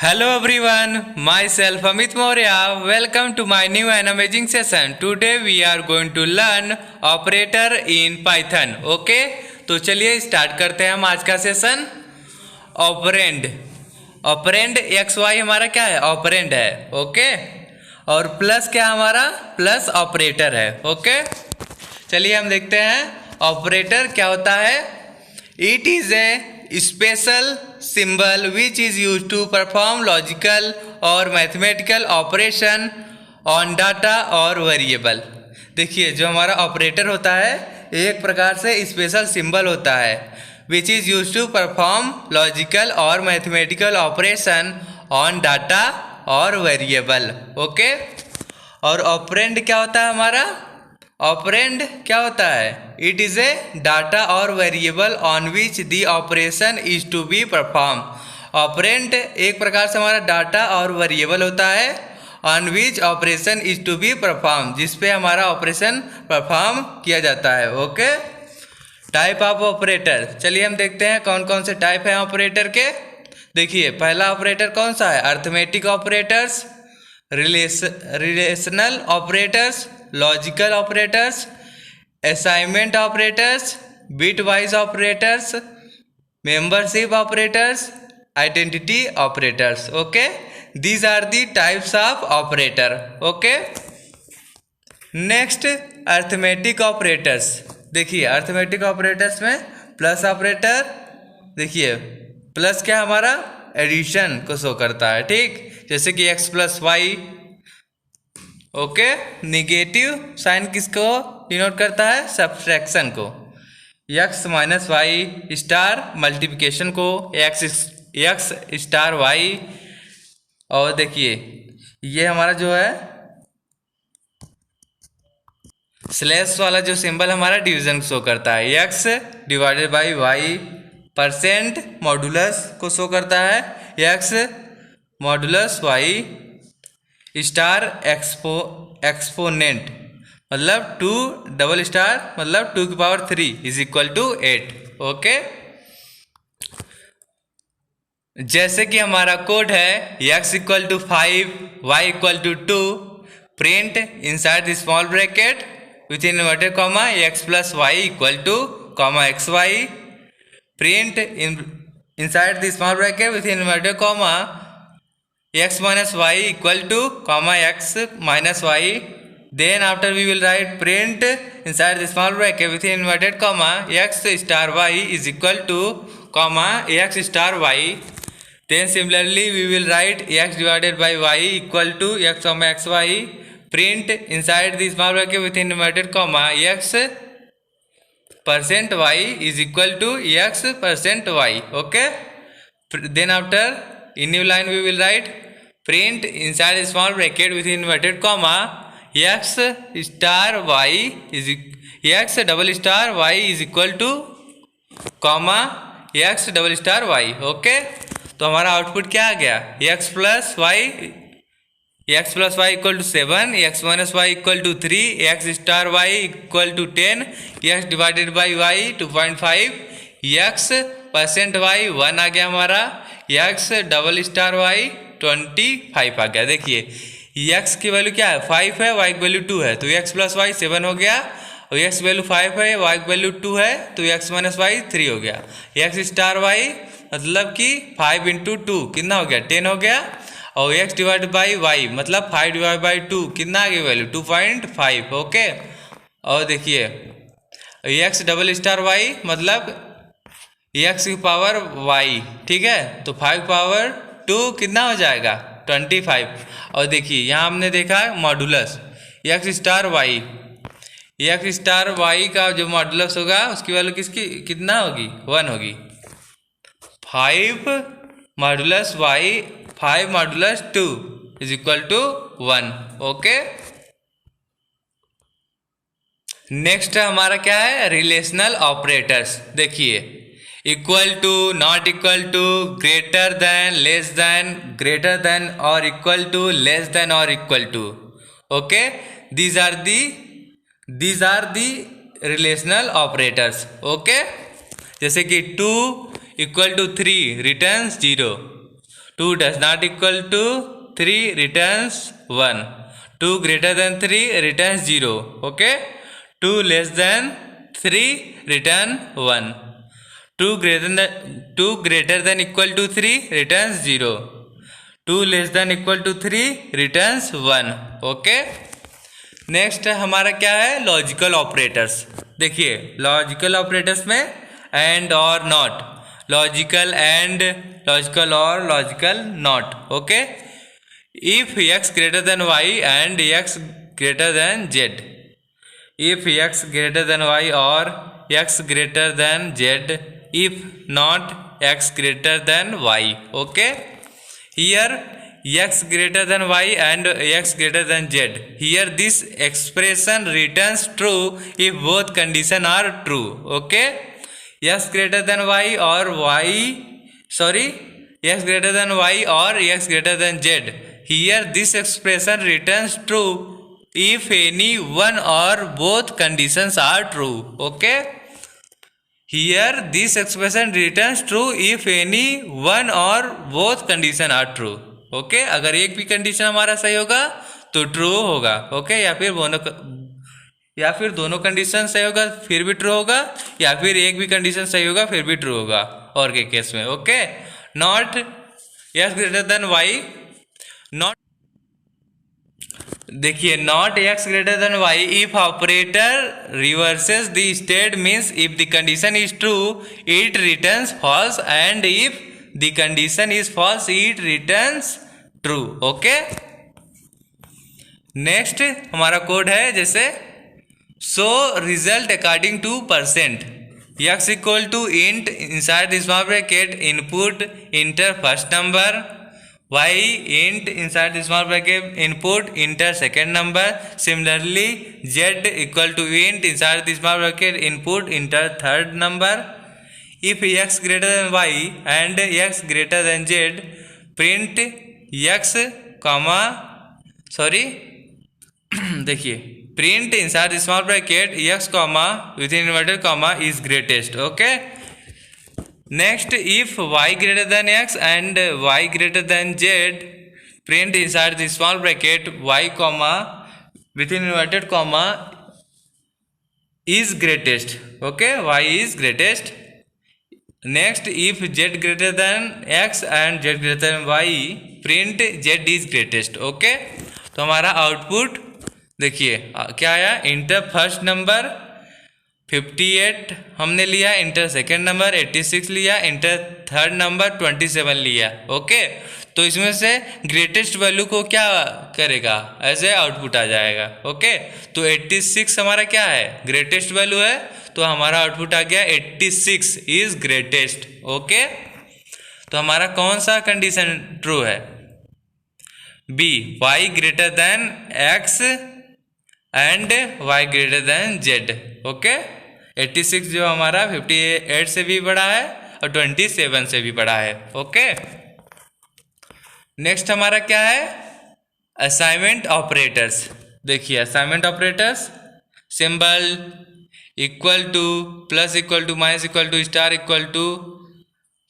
Hello everyone, myself Amit Maurya. Welcome to my new and amazing session. Today we are going to learn operator in Python. Okay? तो चलिए start करते हैं हम आज का session. Operand operand X Y हमारा क्या है? ऑपरेंड है। ओके, और प्लस क्या हमारा? प्लस ऑपरेटर है। ओके, चलिए हम देखते हैं ऑपरेटर क्या होता है। It is a special symbol which is use to perform logical और मैथमेटिकल ऑपरेशन ऑन डाटा और वेरिएबल। देखिए, जो हमारा ऑपरेटर होता है एक प्रकार से स्पेशल सिंबल होता है which is use to perform logical और मैथमेटिकल ऑपरेशन ऑन डाटा और वेरिएबल। ओके, और ऑपरेंड क्या होता है हमारा? ऑपरेंड क्या होता है? इट इज़ ए डाटा और variable on which the operation is to be perform. Operand एक प्रकार से हमारा डाटा और वेरिएबल होता है on which operation is to be perform, जिस पे हमारा ऑपरेशन परफॉर्म किया जाता है। Okay, type of operator. चलिए हम देखते हैं कौन कौन से टाइप हैं ऑपरेटर के। देखिए, पहला ऑपरेटर कौन सा है? Arithmetic operators, relational operators, logical operators, assignment operators, bitwise operators, membership operators, identity operators. Okay, these are the types of operator. Okay, next arithmetic operators. देखिए, अर्थमेटिक ऑपरेटर्स में plus operator. देखिए, plus क्या हमारा? Addition को show करता है। ठीक, जैसे कि x plus Y. Okay, negative sign किसको डिनोट करता है? सब्सट्रैक्शन को। x minus Y star multiplication को, x स्टार वाई। और देखिए, ये हमारा जो है स्लैश वाला जो सिंबल हमारा डिवीजन शो करता है। x divided by Y percent modulus को शो करता है। x modulus Y star exponent मतलब 2 डबल स्टार मतलब 2 की power 3 is equal to 8। Okay, जैसे कि हमारा कोड है x equal to 5, y equal to 2, print inside the small bracket with in inverted comma x plus Y equal to comma X Y, print inside the small bracket with in inverted comma x minus y equal to comma x minus y. Then after we will write print inside the small bracket within inverted comma x star y is equal to comma x star y. Then similarly we will write x divided by y equal to x comma x y. Print inside the small bracket within inverted comma x percent y is equal to x percent y. Okay. Then after in new line we will write print inside a small bracket with inverted comma x star y is x double star y is equal to comma x double star y। Okay, तो हमारा output क्या आ गया? x plus Y equal to 7, x minus Y equal to 3, x star Y equal to 10, x divided by Y 2.5, x percent Y 1 आ गया हमारा, x double star Y 25 आ गया। देखिए, x की वैल्यू क्या है? 5 है, y की वैल्यू 2 है, तो x प्लस वाई 7 हो गया, और x वैल्यू 5 है, y की वैल्यू 2 है, तो x माइनस वाई 3 हो गया। x स्टार वाई मतलब कि 5 इंटू 2 कितना हो गया? 10 हो गया, और x डिवाइड बाई वाई मतलब 5 डिवाइड बाई 2 कितना आ गया वैल्यू? 2.5। ओके, और देखिए x डबल स्टार वाई मतलब x की पावर y। ठीक है, तो 5 पावर 2 कितना हो जाएगा? 25। और देखिए, यहाँ हमने देखा मॉडुलस x स्टार वाई का जो मॉडुलस होगा उसकी वैल्यू किसकी कितना होगी? 1 होगी। 5 modulus y 5 modulus 2 is equal to 1। Okay, next हमारा क्या है? Relational operators. देखिए, equal to, not equal to, greater than, less than, greater than और इक्वल टू, लेस देन और equal to. Okay, these are the relational operators. Okay, जैसे कि 2 equal to 3 returns 0, 2 does not equal to 3 returns 1. 2 greater than 3 returns 0. Okay. 2 less than 3 return 1. 2 greater than equal to 3 returns 0. 2 less than equal to 3 returns 1. Okay. Next हमारा क्या है, logical operators. देखिए logical operators में and और not, logical and, logical और, logical not. Okay. If x greater then y and x greater then z. If x greater then y और x greater then z. If not x greater then y. Okay. Here x greater than y and x greater than z. Here this expression returns true if both conditions are true. Okay. x greater than y or x greater than y or x greater than z. Here this expression returns true if any one or both conditions are true. Okay. Here this expression returns true if any one or both condition are true. Okay. अगर एक भी condition हमारा सही होगा तो true होगा. Okay. या फिर दोनों कंडीशन सही होगा फिर भी ट्रू होगा, या फिर एक भी कंडीशन सही होगा फिर भी ट्रू होगा और के केस में. Okay. Not X greater than Y. Not, देखिए not X greater than Y if operator reverses the state means if the condition is true it returns false and if the condition is false it returns true. Okay. Next हमारा code है जैसे so result according to percent. x equal to int inside the small bracket input enter first number, y int inside the small bracket input enter second number. Similarly z equal to int inside the small bracket input enter third number. If x greater than y and x greater than z print x comma देखिए print inside the small bracket x comma within inverted comma is greatest. Okay. Next, if y greater than x and y greater than z print inside the small bracket y comma within inverted comma is greatest. Okay, y is greatest. Next, if z greater than x and z greater than y print z is greatest. Okay, तो हमारा output देखिए क्या आया, inter first number 58 हमने लिया, inter second number 86 लिया, inter third number 27 लिया. Okay. तो इसमें से ग्रेटेस्ट वैल्यू को क्या करेगा, ऐसे आउटपुट आ जाएगा. ओके. तो 86 हमारा क्या है, ग्रेटेस्ट वैल्यू है, तो हमारा आउटपुट आ गया 86 इज ग्रेटेस्ट. ओके. तो हमारा कौन सा कंडीशन ट्रू है, B, Y greater than X and Y greater than Z. Okay. 86 जो हमारा 58 से भी बड़ा है और 27 से भी बड़ा है. ओके. नेक्स्ट हमारा क्या है, असाइनमेंट ऑपरेटर्स. देखिए assignment operators, symbol equal to, plus equal to, minus equal to, star equal to,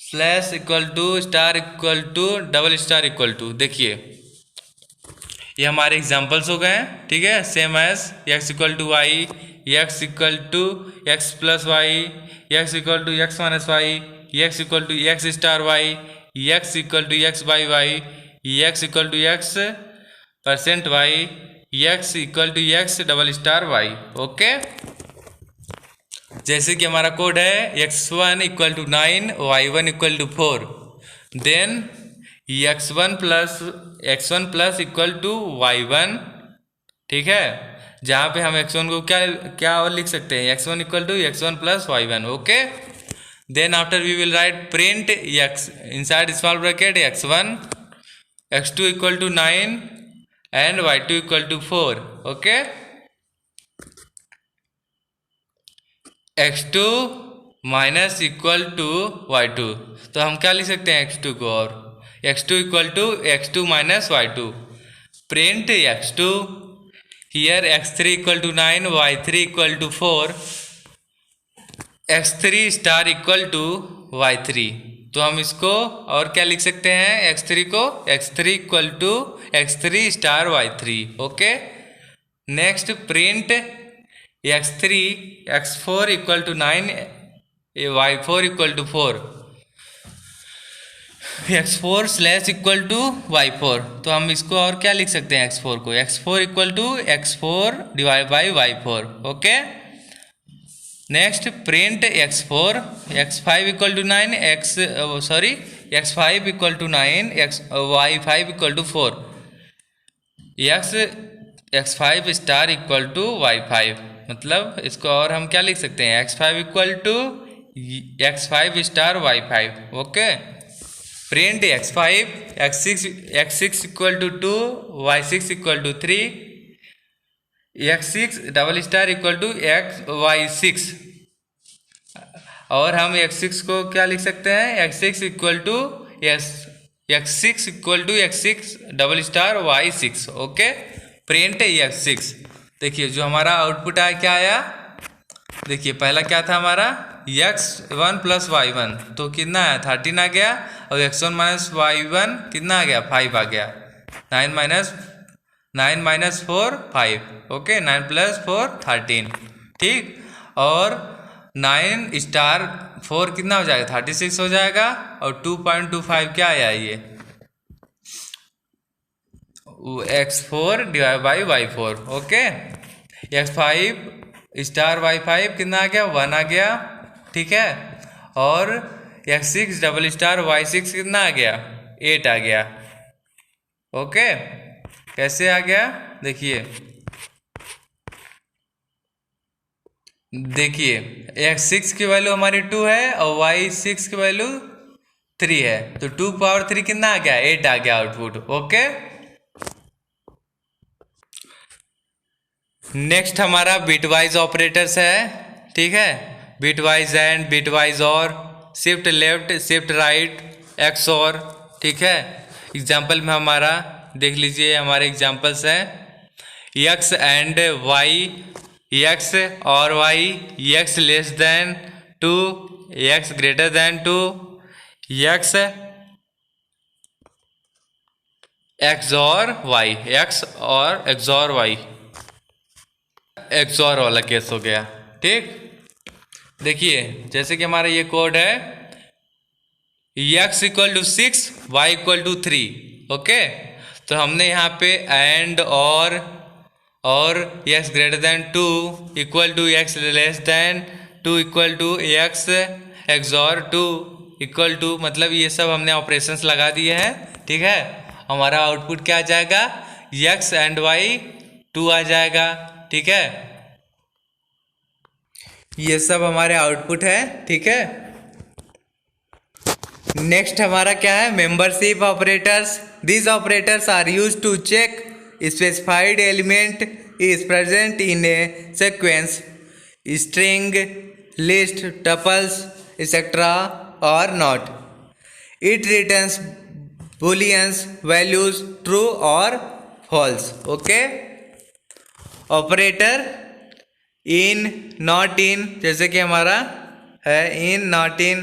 slash equal to, star equal to, double star equal to. देखिए ये हमारे एग्जाम्पल्स हो गए हैं. ठीक है. Same as X equal to Y, X equal to X plus Y, X equal to X minus Y, X equal to X star Y, X equal to X by Y, X equal to X percent Y, X equal to X double star Y. Okay. जैसे कि हमारा code है x1 equal to 9, y1 equal to 4, then x1 plus equal to y1. ठीक है. जहाँ पे हम x1 को क्या और लिख सकते हैं, x1 equal to x1 plus y1. Okay. Then after we will write print x inside small bracket x1, x2 equal to 9 and y2 equal to 4. Okay. x2 minus equal to y2, तो हम क्या लिख सकते हैं x2 को, और x2 equal to x2 minus y2. Print x2 here x3 equal to 9, y3 equal to 4, x3 star equal to y3. तो हम इसको और क्या लिख सकते हैं, x3 को x3 equal to x3 star y3। Okay, next print x3 x4 equal to 9 y4 equal to 4, x4 slash equal to y4। तो हम इसको और क्या लिख सकते हैं, x4 को x4 equal to x4 divide by y4। Okay, next print x4 x5 equal to 9 x5 equal to 9 y5 equal to 4, x5 star equal to y5। मतलब इसको और हम क्या लिख सकते हैं, x5 equal to x5 star y5। Okay, print x5 x6 equal to 2 y6 equal to 3 x6 double star equal to y6। और हम x6 को क्या लिख सकते हैं, x6 equal to x6 double star y6। Okay, print x6। देखिए जो हमारा आउटपुट आया क्या आया, देखिए पहला क्या था हमारा x1 प्लस y1, तो कितना आया 13 आ गया, और x1 माइनस y1 कितना आ गया 5 आ गया, 9 माइनस 4 5। Okay, 9 plus 4 13। ठीक, और 9 स्टार 4 कितना हो जाएगा 36 हो जाएगा, और 2.25 क्या आया ये x4 divide by y4। Okay, x5 star y5 कितना आ गया 1 आ गया। ठीक है, और x6 डबल स्टार y6 कितना आ गया 8 आ गया। ओके, कैसे आ गया, देखिए x6 की वैल्यू हमारी 2 है और y6 की वैल्यू 3 है, तो 2 पावर 3 कितना आ गया 8 आ गया आउटपुट। ओके, नेक्स्ट हमारा बिटवाइज ऑपरेटर्स है। ठीक है, बिटवाइज एंड, बिटवाइज और, shift left, shift right, x और। ठीक है, एग्जाम्पल में हमारा देख लीजिए, हमारे एग्जाम्पल्स हैं x एंड y, x और y, x less than 2, x greater than 2, x XOR y, x और XOR y, XOR वाला केस हो गया। ठीक, देखिए जैसे कि हमारा ये कोड है x equal to 6 y equal to 3। Okay, तो हमने यहाँ पे एंड और x greater than 2 equal to x less than 2 equal to x XOR 2 equal to, मतलब ये सब हमने ऑपरेशंस लगा दिए हैं। ठीक है, हमारा आउटपुट क्या आ जाएगा, x एंड y 2 आ जाएगा। ठीक है, ये सब हमारे आउटपुट है। ठीक है, नेक्स्ट हमारा क्या है, membership operators. These operators are used to check specified element is present in a sequence, string, list, tuples etcetera और not. It returns booleans values true और false. Okay, operator in, not in, जैसे कि हमारा है in, not in,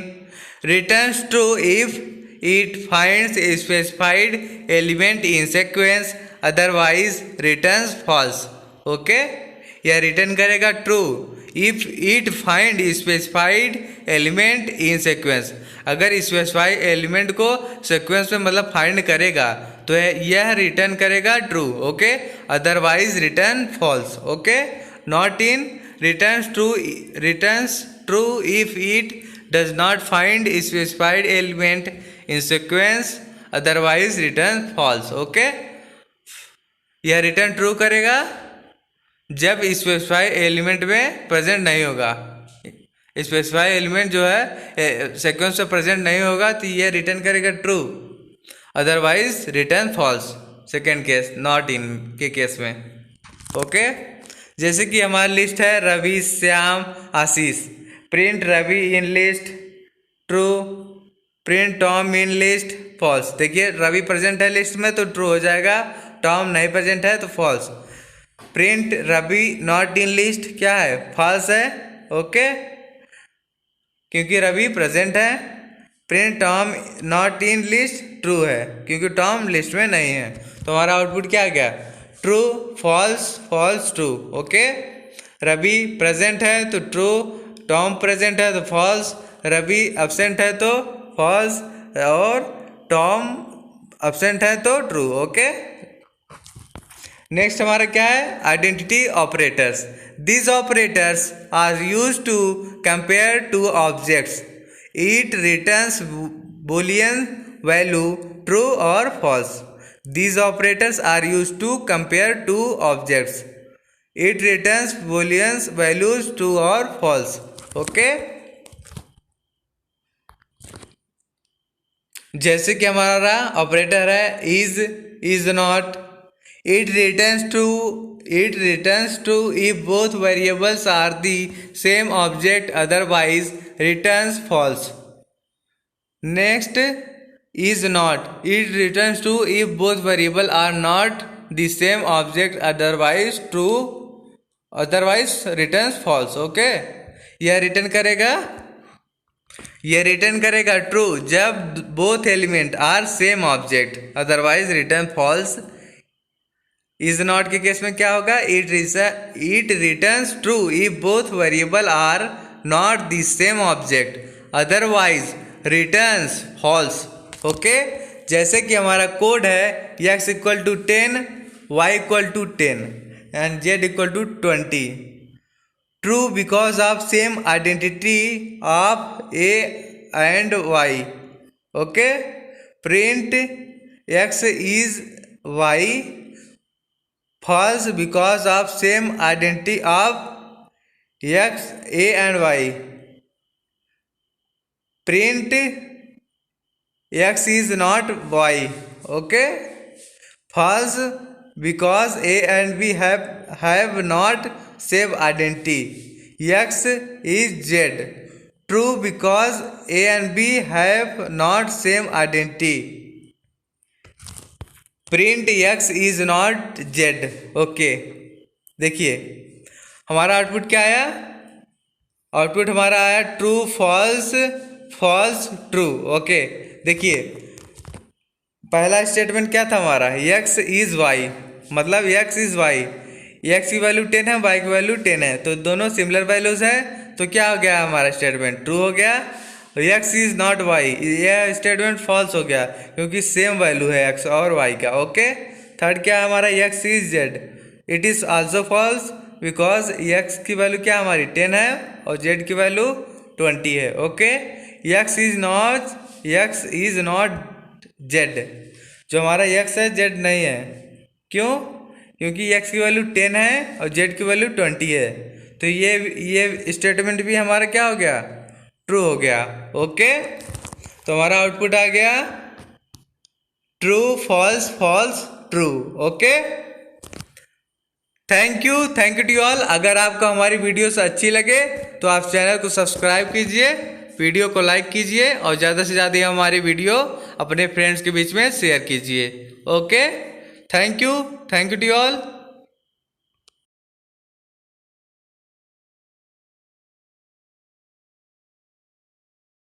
returns true if it finds a specified element in sequence, otherwise returns false. Okay, यह return करेगा true if it find specified element in sequence. अगर specified element को sequence में मतलब फाइंड करेगा तो यह रिटर्न करेगा true. Okay, otherwise return false. Okay, not in returns true if it does not find specified element in sequence, otherwise return false. Okay, यह return true करेगा जब स्पेसिफाइड एलिमेंट में प्रेजेंट नहीं होगा। स्पेसिफाइड एलिमेंट जो है sequence में present नहीं होगा तो यह रिटर्न करेगा true, otherwise return false. Second case, not in के केस में। ओके, जैसे कि हमारी लिस्ट है Ravi, Shyam, Ashish. Print Ravi in list true, print Tom in list false. देखिए रवि प्रेजेंट है लिस्ट में तो ट्रू हो जाएगा, टॉम नहीं प्रेजेंट है तो false. Print Ravi not in list क्या है, फॉल्स है। ओके, क्योंकि रवि प्रेजेंट है। Print Tom not in list true है क्योंकि टॉम लिस्ट में नहीं है। तो हमारा आउटपुट क्या आ गया? True, false, false, true. Okay, Ravi present है तो ट्रू, टॉम प्रेजेंट है तो फॉल्स, रवि एब्सेंट है तो फॉल्स और टॉम एब्सेंट है तो ट्रू। ओके, नेक्स्ट हमारा क्या है? Identity operators. These operators are used to compare two objects. It returns Boolean value true or false. These operators are used to compare two objects. It returns Boolean values true or false. Okay? जैसे कि हमारा operator है is not. It returns true if both variables are the same object, otherwise returns false. Next, is not. It returns true if both variables are not the same object, otherwise returns false. Okay, यह return करेगा true जब both element are same object, otherwise return false. Is not के case में क्या होगा? It returns true if both variable are not the same object, otherwise returns false. Okay, जैसे कि हमारा कोड है x equal to 10, y equal to 10 and z equal to 20। True because of same identity of a and y। Okay, print x is y, false because of same identity of x, a and y. Print x is not y. Okay, false because a and b have not same identity. X is z. True because a and b have not same identity. Print x is not z। Okay, देखिए हमारा output क्या आया? Output हमारा आया true, false, false, true. Okay, देखिए पहला statement क्या था हमारा? x इज y, मतलब x इज y, x की वैल्यू 10 है, y की वैल्यू 10 है, तो दोनों सिमिलर वैल्यूज है, तो क्या हो गया हमारा स्टेटमेंट? ट्रू हो गया। x इज नॉट y, यह स्टेटमेंट फॉल्स हो गया क्योंकि सेम वैल्यू है x और y का। ओके, थर्ड क्या है हमारा? x is z, it is also false because x की वैल्यू क्या हमारी 10 है और z की वैल्यू 20 है। Okay, x is not z, जो हमारा x है z नहीं है। क्यों? क्योंकि x की वैल्यू 10 है और z की वैल्यू 20 है, तो ये स्टेटमेंट भी हमारा क्या हो गया? ट्रू हो गया। ओके, तो हमारा आउटपुट आ गया true, false, false, true. Okay, thank you to all. अगर आपको हमारी वीडियोस अच्छी लगे तो आप चैनल को सब्सक्राइब कीजिए, वीडियो को लाइक कीजिए और ज़्यादा से ज़्यादा हमारी वीडियो अपने फ्रेंड्स के बीच में शेयर कीजिए। Okay, thank you to all.